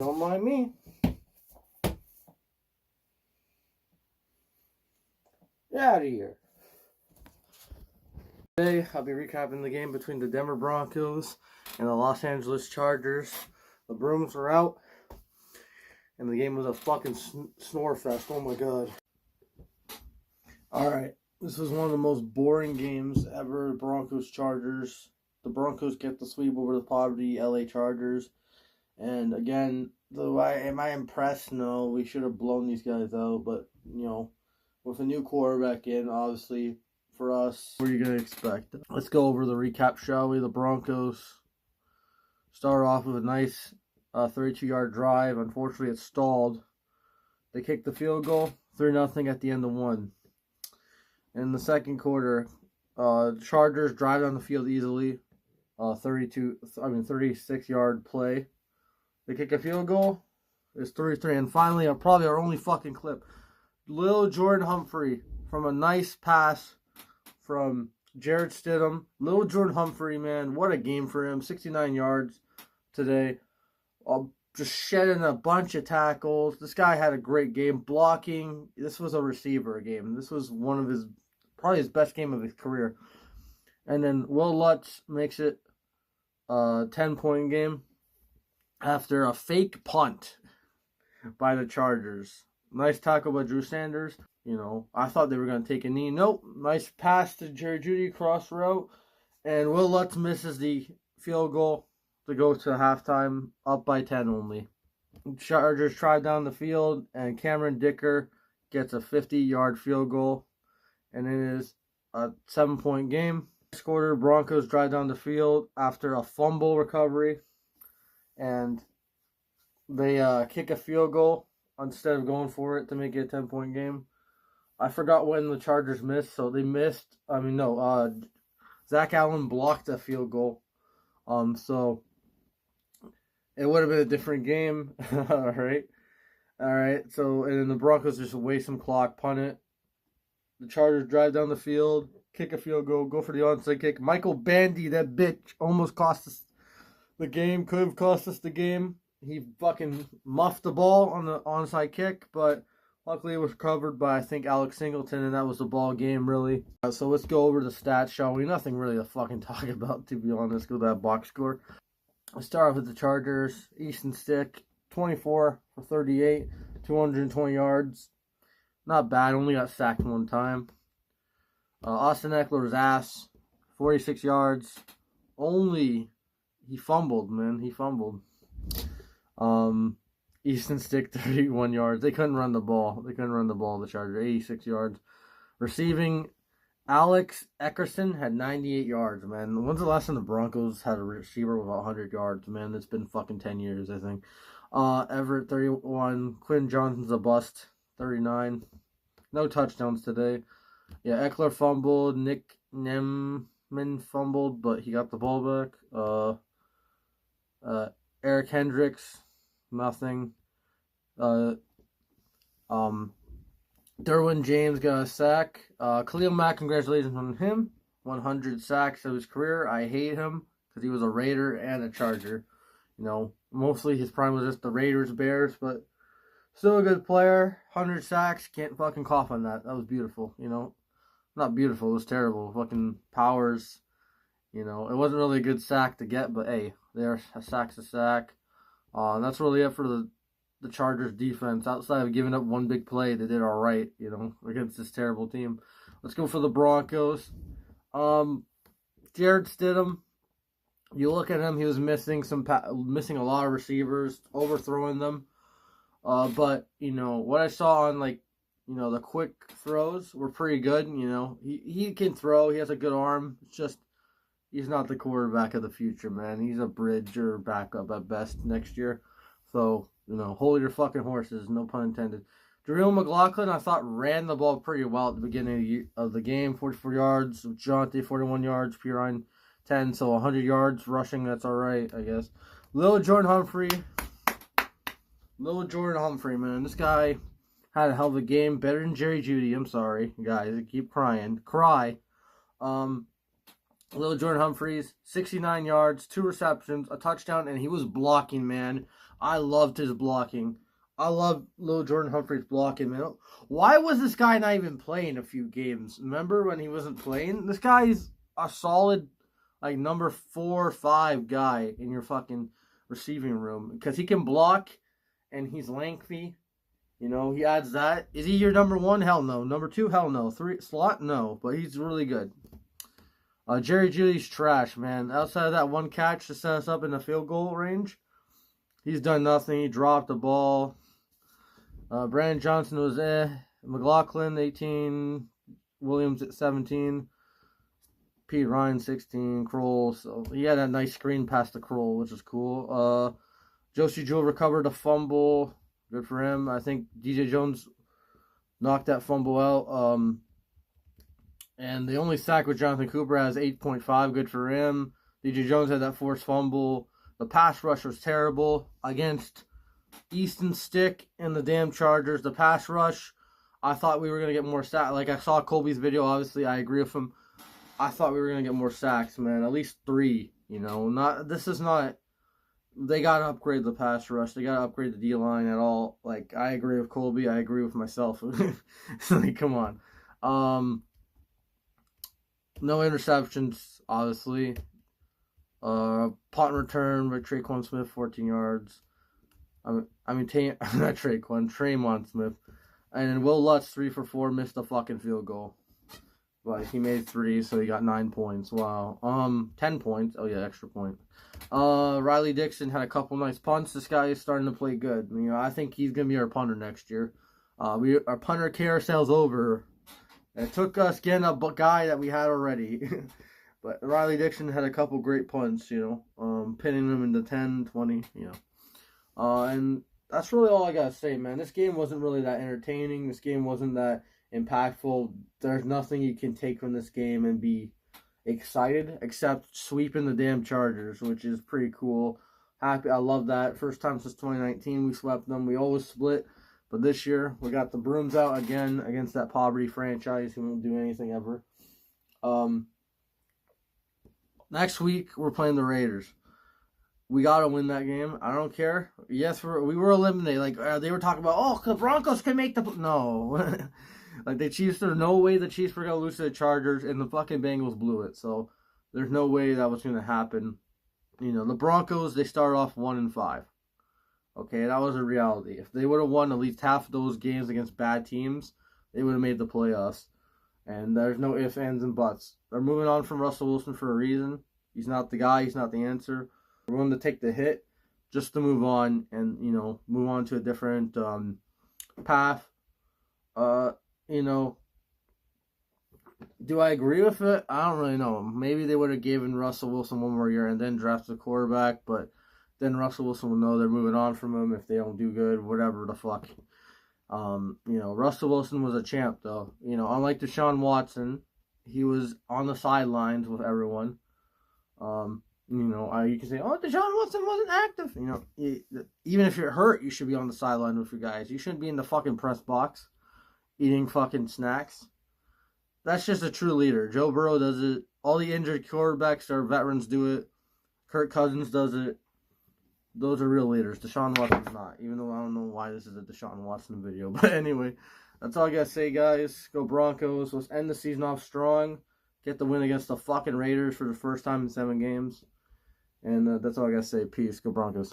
Don't mind me. Get out of here. Today, I'll be recapping the game between the Denver Broncos and the Los Angeles Chargers. The brooms were out, and the game was a fucking snore fest. Oh my god. Alright, this was one of the most boring games ever. Broncos-Chargers. The Broncos get the sweep over the poverty LA Chargers. And again, am I impressed? No, we should have blown these guys out. But, you know, with a new quarterback in, obviously, for us, what are you going to expect? Let's go over the recap, shall we? The Broncos start off with a nice 32-yard drive. Unfortunately, it stalled. They kicked the field goal, 3-0 at the end of one. In the second quarter, Chargers drive down the field easily. 36-yard play. They kick a field goal. It's 3-3. And finally, probably our only fucking clip. Lil Jordan Humphrey from a nice pass from Jarrett Stidham. Lil Jordan Humphrey, man, what a game for him. 69 yards today. Just shedding a bunch of tackles. This guy had a great game. Blocking. This was a receiver game. This was one of probably his best game of his career. And then Will Lutz makes it a 10-point game after a fake punt by the Chargers. Nice tackle by Drew Sanders. You know, I thought they were going to take a knee. Nope. Nice pass to Jerry Jeudy, cross route. And Will Lutz misses the field goal to go to halftime, up by 10 only. Chargers drive down the field, and Cameron Dicker gets a 50-yard field goal. And it is a 7-point game. Next quarter, Broncos drive down the field after a fumble recovery. And they kick a field goal instead of going for it to make it a 10-point game. I forgot when the Chargers missed, so they missed. Zach Allen blocked a field goal. So it would have been a different game. All right. So, and then the Broncos just waste some clock, punt it. The Chargers drive down the field, kick a field goal, go for the onside kick. Michael Bondi, that bitch, almost cost us the game. Could have cost us the game. He fucking muffed the ball on the onside kick, but luckily it was covered by, I think, Alex Singleton, and that was the ball game, really. So let's go over the stats, shall we? Nothing really to fucking talk about, to be honest. Go to that box score. Let's start off with the Chargers. Easton Stick, 24 for 38, 220 yards. Not bad, only got sacked one time. Austin Eckler's ass, 46 yards. He fumbled, man. He fumbled. Easton Stick, 31 yards. They couldn't run the ball. The Chargers, 86 yards. Receiving, Alex Eckerson had 98 yards, man. When's the last time the Broncos had a receiver with 100 yards, man? It's been fucking 10 years, I think. Everett, 31. Quinn Johnson's a bust, 39. No touchdowns today. Yeah, Eckler fumbled. Nick Nemman fumbled, but he got the ball back. Eric Hendricks, nothing. Derwin James got a sack. Khalil Mack, congratulations on him. 100 sacks of his career. I hate him because he was a Raider and a Charger. You know, mostly his prime was just the Raiders, Bears, but still a good player. 100 sacks. Can't fucking cough on that. That was beautiful, you know. Not beautiful. It was terrible. Fucking Powers. You know, it wasn't really a good sack to get, but hey, a sack's a sack. And that's really it for the Chargers defense. Outside of giving up one big play, they did all right, you know, against this terrible team. Let's go for the Broncos. Jarrett Stidham. You look at him, he was missing a lot of receivers, overthrowing them. But, you know, what I saw on, like, you know, the quick throws were pretty good. You know, he can throw. He has a good arm. It's just he's not the quarterback of the future, man. He's a bridge or backup at best next year. So, you know, hold your fucking horses, no pun intended. Darrell McLaughlin, I thought, ran the ball pretty well at the beginning of the game. 44 yards. Jonte, 41 yards. Pirine, 10. So 100 yards rushing. That's all right, I guess. Lil Jordan Humphrey, man. This guy had a hell of a game. Better than Jerry Jeudy. I'm sorry, guys. I keep crying. Cry. Little Jordan Humphreys, 69 yards, 2 receptions, a touchdown, and he was blocking, man. I loved his blocking. I love Little Jordan Humphreys blocking, man. Why was this guy not even playing a few games? Remember when he wasn't playing? This guy's a solid, like, number 4 or 5 guy in your fucking receiving room. Because he can block, and he's lengthy. You know, he adds that. Is he your number 1? Hell no. Number 2? Hell no. 3 slot? No. But he's really good. Jerry Jeudy's trash, man. Outside of that one catch to set us up in the field goal range, he's done nothing. He dropped the ball. Brandon Johnson was McLaughlin, 18. Williams at 17. Pete Ryan, 16. Kroll. So he had a nice screen pass to Kroll, which is cool. Josie Jewell recovered a fumble. Good for him. I think DJ Jones knocked that fumble out. And the only sack with Jonathan Cooper has 8.5. Good for him. DJ Jones had that forced fumble. The pass rush was terrible against Easton Stick and the damn Chargers. The pass rush, I thought we were going to get more sacks. Like, I saw Colby's video. Obviously, I agree with him. I thought we were going to get more sacks, man. At least 3, you know. This is not... They got to upgrade the pass rush. They got to upgrade the D-line at all. Like, I agree with Colby. I agree with myself. Like, come on. No interceptions, obviously. Punt return by Traquan Smith, 14 yards. Not Traquan Smith. And then Will Lutz, 3 for 4, missed a fucking field goal. But he made 3, so he got 9 points. Wow. 10 points. Oh, yeah, extra point. Riley Dixon had a couple nice punts. This guy is starting to play good. You know, I think he's going to be our punter next year. Our punter carousel's over. It took us getting a guy that we had already. But Riley Dixon had a couple great punts, you know. Pinning him into 10, 20, you know. And that's really all I got to say, man. This game wasn't really that entertaining. This game wasn't that impactful. There's nothing you can take from this game and be excited except sweeping the damn Chargers, which is pretty cool. Happy. I love that. First time since 2019 we swept them. We always split. But this year, we got the brooms out again against that poverty franchise who won't do anything ever. Next week, we're playing the Raiders. We got to win that game. I don't care. Yes, we were eliminated. Like, they were talking about, oh, the Broncos can make the... No. Like, the Chiefs, there's no way the Chiefs were going to lose to the Chargers, and the fucking Bengals blew it. So, there's no way that was going to happen. You know, the Broncos, they started off 1-5. Okay, that was a reality. If they would have won at least half of those games against bad teams, they would have made the playoffs. And there's no ifs, ands, and buts. They're moving on from Russell Wilson for a reason. He's not the guy. He's not the answer. We're willing to take the hit just to move on and, you know, move on to a different path. You know, do I agree with it? I don't really know. Maybe they would have given Russell Wilson one more year and then drafted a quarterback, but then Russell Wilson will know they're moving on from him if they don't do good, whatever the fuck. You know, Russell Wilson was a champ, though. You know, unlike Deshaun Watson, he was on the sidelines with everyone. You know, you can say, oh, Deshaun Watson wasn't active. You know, even if you're hurt, you should be on the sideline with your guys. You shouldn't be in the fucking press box eating fucking snacks. That's just a true leader. Joe Burrow does it. All the injured quarterbacks or veterans do it. Kirk Cousins does it. Those are real leaders. Deshaun Watson's not. Even though I don't know why this is a Deshaun Watson video. But anyway, that's all I got to say, guys. Go Broncos. Let's end the season off strong. Get the win against the fucking Raiders for the first time in 7 games. And that's all I got to say. Peace. Go Broncos.